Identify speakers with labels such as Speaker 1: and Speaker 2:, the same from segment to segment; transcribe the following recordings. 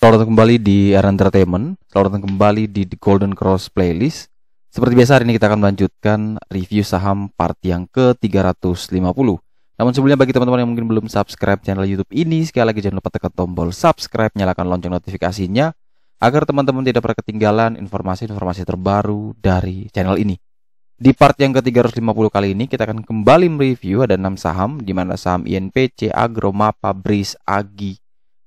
Speaker 1: Selamat datang kembali di Era Entertainment. Selamat datang kembali di The Golden Cross Playlist. Seperti biasa hari ini kita akan melanjutkan review saham part yang ke-350. Namun sebelumnya bagi teman-teman yang mungkin belum subscribe channel YouTube ini, sekali lagi jangan lupa tekan tombol subscribe, nyalakan lonceng notifikasinya agar teman-teman tidak pernah ketinggalan informasi-informasi terbaru dari channel ini. Di part yang ke-350 kali ini kita akan kembali mereview ada 6 saham, di mana saham INPC, Agro, Mapa, BRIS, AGI,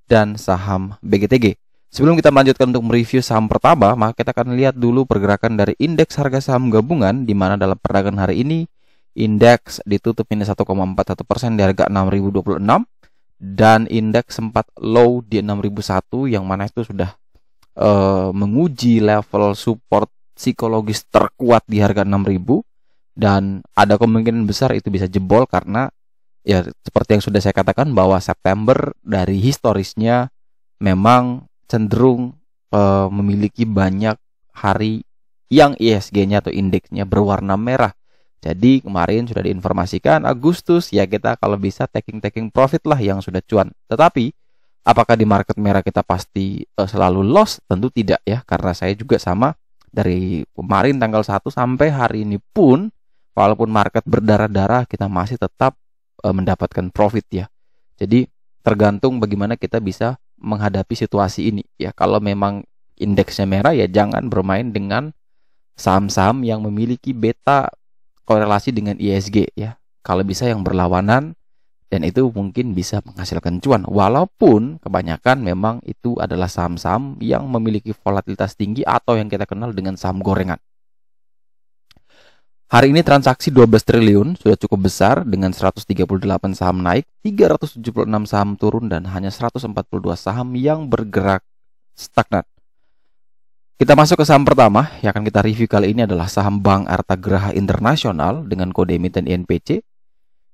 Speaker 1: dan saham BGTG. Sebelum kita melanjutkan untuk mereview saham pertama, maka kita akan lihat dulu pergerakan dari indeks harga saham gabungan, di mana dalam perdagangan hari ini indeks ditutup minus 1,41% di harga 6.026 dan indeks sempat low di 6.001 yang mana itu sudah menguji level support psikologis terkuat di harga 6.000 dan ada kemungkinan besar itu bisa jebol karena ya seperti yang sudah saya katakan bahwa September dari historisnya memang cenderung memiliki banyak hari yang ISG-nya atau indeksnya berwarna merah. Jadi kemarin sudah diinformasikan Agustus ya kita kalau bisa taking profit lah yang sudah cuan. Tetapi apakah di market merah kita pasti selalu loss? Tentu tidak ya, karena saya juga sama dari kemarin tanggal 1 sampai hari ini pun walaupun market berdarah-darah kita masih tetap mendapatkan profit ya. Jadi tergantung bagaimana kita bisa menghadapi situasi ini ya. Kalau memang indeksnya merah ya jangan bermain dengan saham-saham yang memiliki beta korelasi dengan ISG ya. Kalau bisa yang berlawanan dan itu mungkin bisa menghasilkan cuan. Walaupun kebanyakan memang itu adalah saham-saham yang memiliki volatilitas tinggi atau yang kita kenal dengan saham gorengan. Hari ini transaksi 12 triliun sudah cukup besar dengan 138 saham naik, 376 saham turun dan hanya 142 saham yang bergerak stagnan. Kita masuk ke saham pertama yang akan kita review kali ini adalah saham Bank Arta Graha Internasional dengan kode emiten INPC,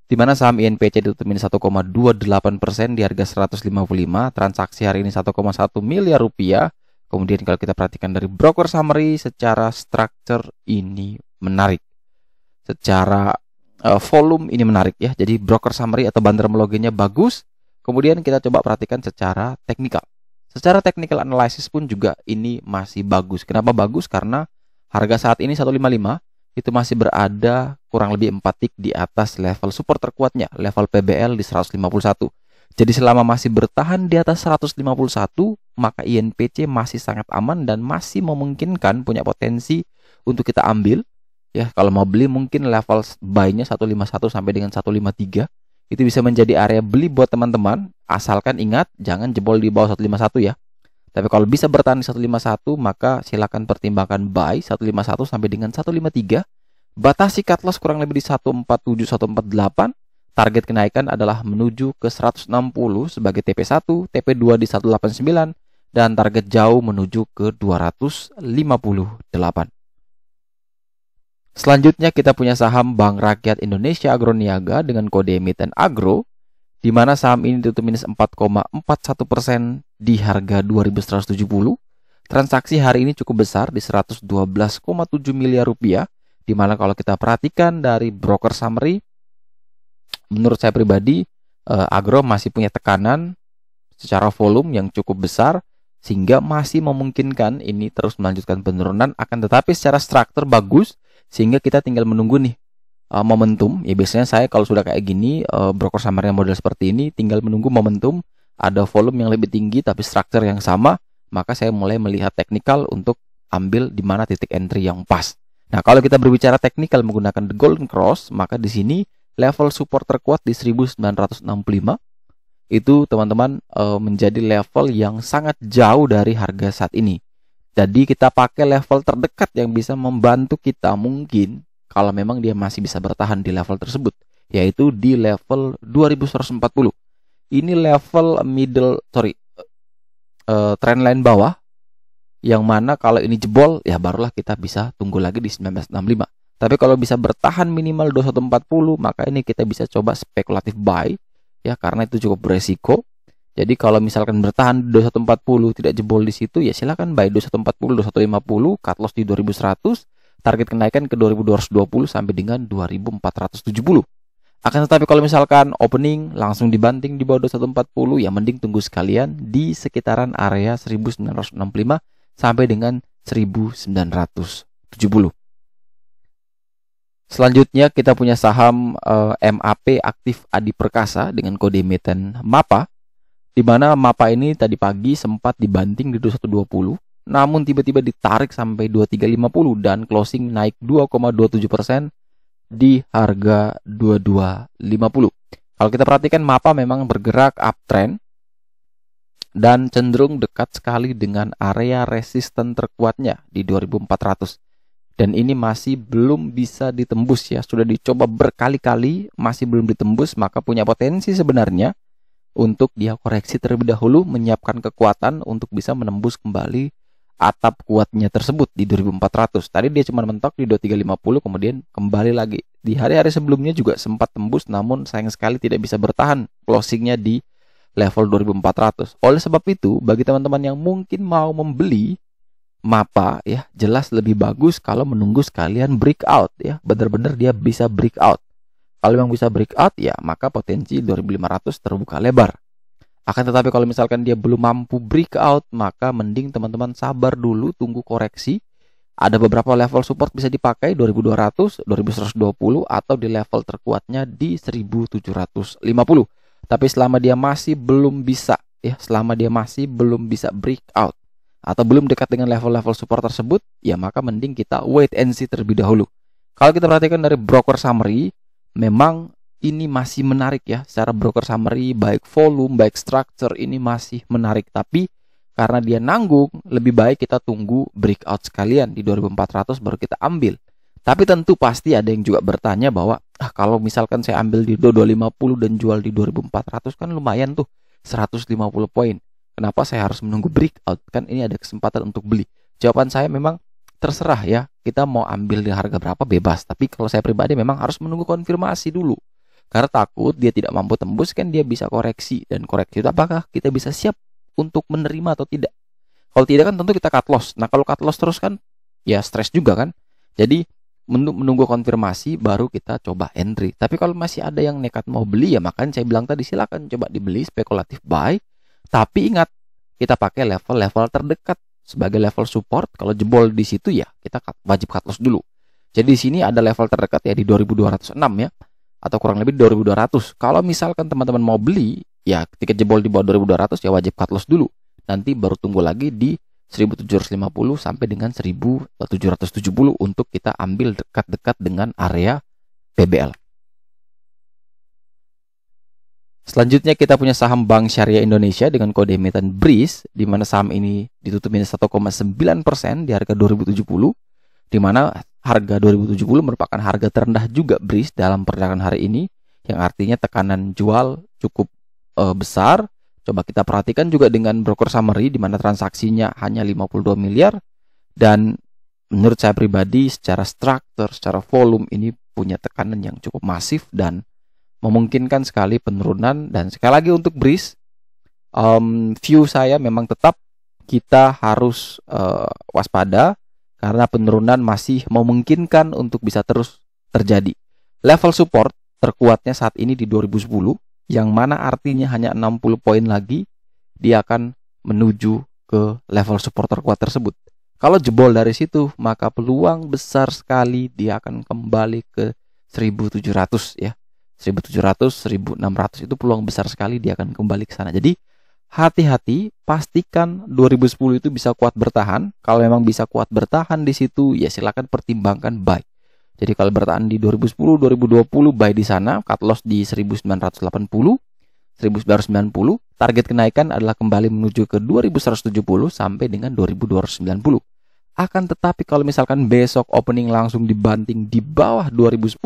Speaker 1: di mana saham INPC ditutup minus 1,28% di harga 155, transaksi hari ini 1,1 miliar rupiah. Kemudian kalau kita perhatikan dari broker summary secara structure ini menarik. Secara volume ini menarik ya. Jadi broker summary atau bandarmologinya bagus. Kemudian kita coba perhatikan secara teknikal. Secara technical analysis pun juga ini masih bagus. Kenapa bagus? Karena harga saat ini 155 itu masih berada kurang lebih 4 tick di atas level support terkuatnya, level PBL di 151. Jadi selama masih bertahan di atas 151, maka INPC masih sangat aman dan masih memungkinkan punya potensi untuk kita ambil. Ya, kalau mau beli mungkin level buy-nya 151 sampai dengan 153. Itu bisa menjadi area beli buat teman-teman, asalkan ingat jangan jebol di bawah 151 ya. Tapi kalau bisa bertahan di 151, maka silakan pertimbangkan buy 151 sampai dengan 153. Batasi cut loss kurang lebih di 147 148. Target kenaikan adalah menuju ke 160 sebagai TP1, TP2 di 189 dan target jauh menuju ke 258. Selanjutnya kita punya saham Bank Rakyat Indonesia Agroniaga dengan kode emiten Agro, di mana saham ini ditutup minus 4,41% di harga 2.170. Transaksi hari ini cukup besar di 112,7 miliar rupiah, di mana kalau kita perhatikan dari broker summary, menurut saya pribadi Agro masih punya tekanan secara volume yang cukup besar sehingga masih memungkinkan ini terus melanjutkan penurunan, akan tetapi secara struktur bagus sehingga kita tinggal menunggu nih momentum. Ya biasanya saya kalau sudah kayak gini broker summary model seperti ini tinggal menunggu momentum, ada volume yang lebih tinggi tapi struktur yang sama, maka saya mulai melihat teknikal untuk ambil di mana titik entry yang pas. Nah, kalau kita berbicara teknikal menggunakan the golden cross, maka di sini level support terkuat di 1965. Itu teman-teman menjadi level yang sangat jauh dari harga saat ini. Jadi kita pakai level terdekat yang bisa membantu kita mungkin kalau memang dia masih bisa bertahan di level tersebut, yaitu di level 2140. Ini level trendline bawah, yang mana kalau ini jebol ya barulah kita bisa tunggu lagi di 1965. Tapi kalau bisa bertahan minimal 2140, maka ini kita bisa coba spekulatif buy ya, karena itu cukup beresiko. Jadi kalau misalkan bertahan 2140 tidak jebol di situ ya silakan buy 2140, 2150, cut loss di 2100, target kenaikan ke 2220 sampai dengan 2470. Akan tetapi kalau misalkan opening langsung dibanting di bawah 2140, ya mending tunggu sekalian di sekitaran area 1965 sampai dengan 1970. Selanjutnya kita punya saham MAP Aktif Adi Perkasa dengan kode emiten MAPA, di mana MAPA ini tadi pagi sempat dibanting di 2120, namun tiba-tiba ditarik sampai 2350 dan closing naik 2,27% di harga 2250. Kalau kita perhatikan MAPA memang bergerak uptrend dan cenderung dekat sekali dengan area resisten terkuatnya di 2400. Dan ini masih belum bisa ditembus ya. Sudah dicoba berkali-kali, masih belum ditembus, maka punya potensi sebenarnya untuk dia koreksi terlebih dahulu, menyiapkan kekuatan untuk bisa menembus kembali atap kuatnya tersebut di 2400. Tadi dia cuma mentok di 2350, kemudian kembali lagi. Di hari-hari sebelumnya juga sempat tembus, namun sayang sekali tidak bisa bertahan closingnya di level 2400. Oleh sebab itu, bagi teman-teman yang mungkin mau membeli MAPA ya, jelas lebih bagus kalau menunggu sekalian breakout ya. Benar-benar dia bisa breakout. Kalau memang bisa breakout ya, maka potensi 2500 terbuka lebar. Akan tetapi kalau misalkan dia belum mampu breakout, maka mending teman-teman sabar dulu, tunggu koreksi. Ada beberapa level support bisa dipakai 2200, 2120 atau di level terkuatnya di 1750. Tapi selama dia masih belum bisa breakout atau belum dekat dengan level-level support tersebut, ya maka mending kita wait and see terlebih dahulu. Kalau kita perhatikan dari broker summary, memang ini masih menarik ya. Secara broker summary, baik volume, baik structure, ini masih menarik. Tapi karena dia nanggung, lebih baik kita tunggu breakout sekalian di 2400 baru kita ambil. Tapi tentu pasti ada yang juga bertanya bahwa kalau misalkan saya ambil di 2250 dan jual di 2400 kan lumayan tuh, 150 poin. Kenapa saya harus menunggu breakout? Kan ini ada kesempatan untuk beli. Jawaban saya memang terserah ya. Kita mau ambil di harga berapa bebas. Tapi kalau saya pribadi memang harus menunggu konfirmasi dulu. Karena takut dia tidak mampu tembus, kan dia bisa koreksi. Dan koreksi itu apakah kita bisa siap untuk menerima atau tidak? Kalau tidak kan tentu kita cut loss. Nah kalau cut loss terus kan ya stres juga kan. Jadi menunggu konfirmasi baru kita coba entry. Tapi kalau masih ada yang nekat mau beli, ya makanya saya bilang tadi silakan coba dibeli spekulatif buy. Tapi ingat, kita pakai level-level terdekat sebagai level support. Kalau jebol di situ ya kita wajib cut loss dulu. Jadi di sini ada level terdekat ya di 2206 ya, atau kurang lebih 2200. Kalau misalkan teman-teman mau beli, ya ketika jebol di bawah 2200 ya wajib cut loss dulu. Nanti baru tunggu lagi di 1750 sampai dengan 1770 untuk kita ambil dekat-dekat dengan area PBL. Selanjutnya kita punya saham Bank Syariah Indonesia dengan kode emiten BRIS, di mana saham ini ditutup minus 1,9% di harga 2070, di mana harga 2070 merupakan harga terendah juga BRIS dalam perdagangan hari ini, yang artinya tekanan jual cukup besar. Coba kita perhatikan juga dengan broker summary, di mana transaksinya hanya 52 miliar, dan menurut saya pribadi secara struktur, secara volume ini punya tekanan yang cukup masif dan memungkinkan sekali penurunan. Dan sekali lagi untuk BRIS, view saya memang tetap kita harus waspada karena penurunan masih memungkinkan untuk bisa terus terjadi. Level support terkuatnya saat ini di 2010, yang mana artinya hanya 60 poin lagi dia akan menuju ke level support terkuat tersebut. Kalau jebol dari situ, maka peluang besar sekali dia akan kembali ke 1700 ya. 1700, 1600 itu peluang besar sekali dia akan kembali ke sana. Jadi hati-hati, pastikan 2010 itu bisa kuat bertahan. Kalau memang bisa kuat bertahan di situ, ya silakan pertimbangkan buy. Jadi kalau bertahan di 2010, 2020 buy di sana, cut loss di 1980, 1990. Target kenaikan adalah kembali menuju ke 2170 sampai dengan 2290. Akan tetapi kalau misalkan besok opening langsung dibanting di bawah 2010,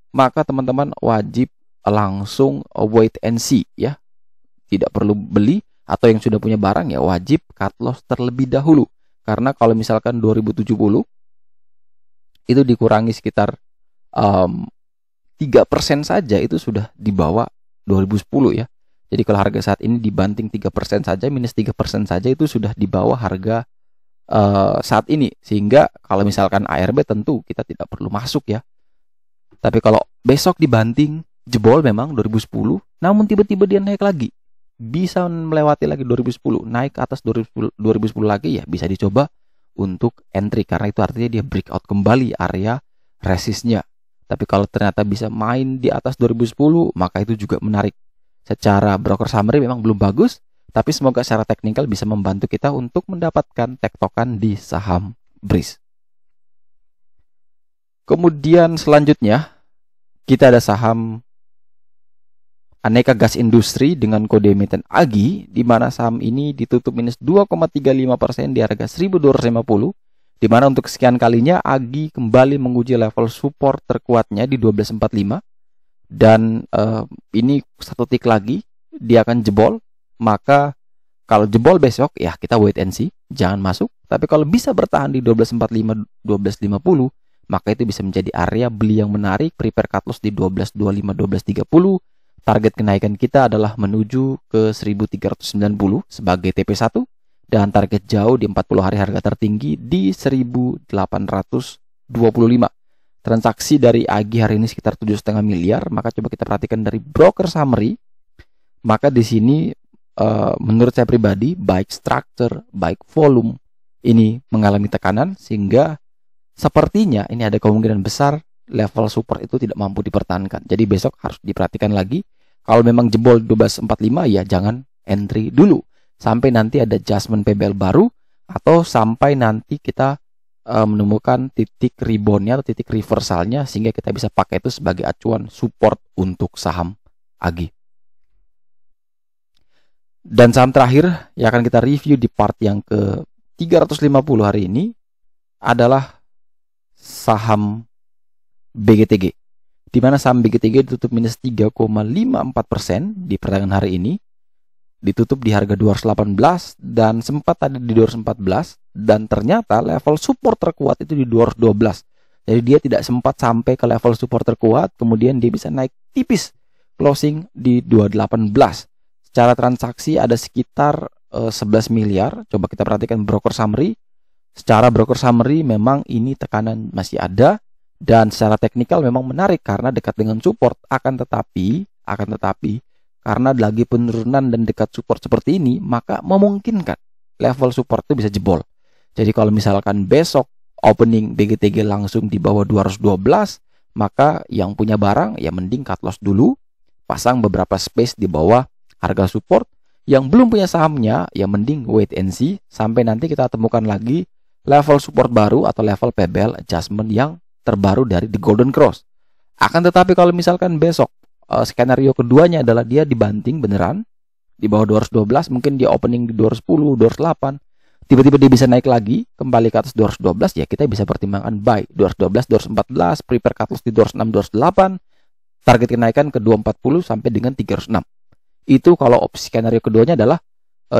Speaker 1: maka teman-teman wajib langsung wait and see ya. Tidak perlu beli, atau yang sudah punya barang ya wajib cut loss terlebih dahulu. Karena kalau misalkan 2070 itu dikurangi sekitar 3% saja, itu sudah di bawah 2010 ya. Jadi kalau harga saat ini dibanting 3% saja, minus 3% saja, itu sudah di bawah harga saat ini. Sehingga kalau misalkan ARB tentu kita tidak perlu masuk ya. Tapi kalau besok dibanting, jebol memang 2010, namun tiba-tiba dia naik lagi. Bisa melewati lagi 2010, naik ke atas 2010 lagi, ya bisa dicoba untuk entry karena itu artinya dia breakout kembali area resistnya. Tapi kalau ternyata bisa main di atas 2010, maka itu juga menarik. Secara broker summary memang belum bagus, tapi semoga secara teknikal bisa membantu kita untuk mendapatkan tektokan di saham BRIS. Kemudian selanjutnya kita ada saham Aneka Gas Industri dengan kode emiten AGI, di mana saham ini ditutup minus 2,35% di harga 1.250, di mana untuk sekian kalinya AGI kembali menguji level support terkuatnya di 12.45, dan ini satu tick lagi dia akan jebol. Maka kalau jebol besok ya kita wait and see, jangan masuk. Tapi kalau bisa bertahan di 12.45, 12.50, maka itu bisa menjadi area beli yang menarik. Prepare cut loss di 12.25, 12.30. Target kenaikan kita adalah menuju ke 1.390 sebagai TP1, dan target jauh di 40 hari harga tertinggi di 1.825. Transaksi dari AGI hari ini sekitar 7,5 miliar. Maka coba kita perhatikan dari broker summary. Maka di sini menurut saya pribadi, baik structure, baik volume ini mengalami tekanan, sehingga sepertinya ini ada kemungkinan besar level support itu tidak mampu dipertahankan. Jadi besok harus diperhatikan lagi. Kalau memang jebol 12.45, ya jangan entry dulu sampai nanti ada adjustment PBL baru, atau sampai nanti kita menemukan titik reboundnya atau titik reversalnya, sehingga kita bisa pakai itu sebagai acuan support untuk saham AGI. Dan saham terakhir yang akan kita review di part yang ke 350 hari ini adalah saham BGTG, di mana saham BGTG ditutup minus 3,54% di perdagangan hari ini. Ditutup di harga 218 dan sempat ada di 214, dan ternyata level support terkuat itu di 212. Jadi dia tidak sempat sampai ke level support terkuat, kemudian dia bisa naik tipis closing di 218. Secara transaksi ada sekitar 11 miliar. Coba kita perhatikan broker summary. Secara broker summary memang ini tekanan masih ada, dan secara teknikal memang menarik karena dekat dengan support. Akan tetapi karena lagi penurunan dan dekat support seperti ini, maka memungkinkan level support itu bisa jebol. Jadi kalau misalkan besok opening BGTG langsung di bawah 212, maka yang punya barang ya mending cut loss dulu, pasang beberapa space di bawah harga support. Yang belum punya sahamnya ya mending wait and see sampai nanti kita temukan lagi level support baru atau level PBL adjustment yang terbaru dari The Golden Cross. Akan tetapi kalau misalkan besok skenario keduanya adalah dia dibanting beneran di bawah 212, mungkin dia opening di 210, 208, tiba-tiba dia bisa naik lagi kembali ke atas 212, ya kita bisa pertimbangkan buy 212, 214, prepare cut loss di 206, 208, target kenaikan ke 240 sampai dengan 306. Itu kalau opsi skenario keduanya adalah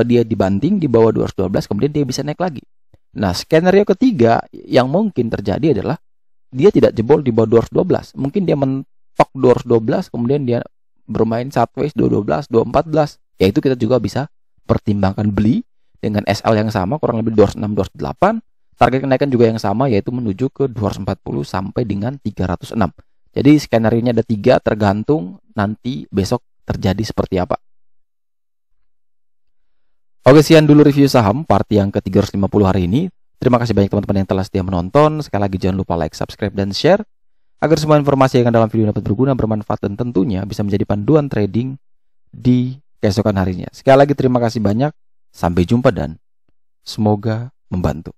Speaker 1: dia dibanting di bawah 212, kemudian dia bisa naik lagi. Nah, skenario ketiga yang mungkin terjadi adalah dia tidak jebol di bawah 212, mungkin dia mentok 212, kemudian dia bermain sideways 212, 214, yaitu kita juga bisa pertimbangkan beli dengan SL yang sama, kurang lebih 206, 208, target kenaikan juga yang sama, yaitu menuju ke 240 sampai dengan 306. Jadi skenario-nya ada 3, tergantung nanti besok terjadi seperti apa. Oke, sekian dulu review saham part yang ke 350 hari ini. Terima kasih banyak teman-teman yang telah setia menonton. Sekali lagi jangan lupa like, subscribe, dan share agar semua informasi yang ada dalam video dapat berguna, bermanfaat, dan tentunya bisa menjadi panduan trading di keesokan harinya. Sekali lagi terima kasih banyak. Sampai jumpa dan semoga membantu.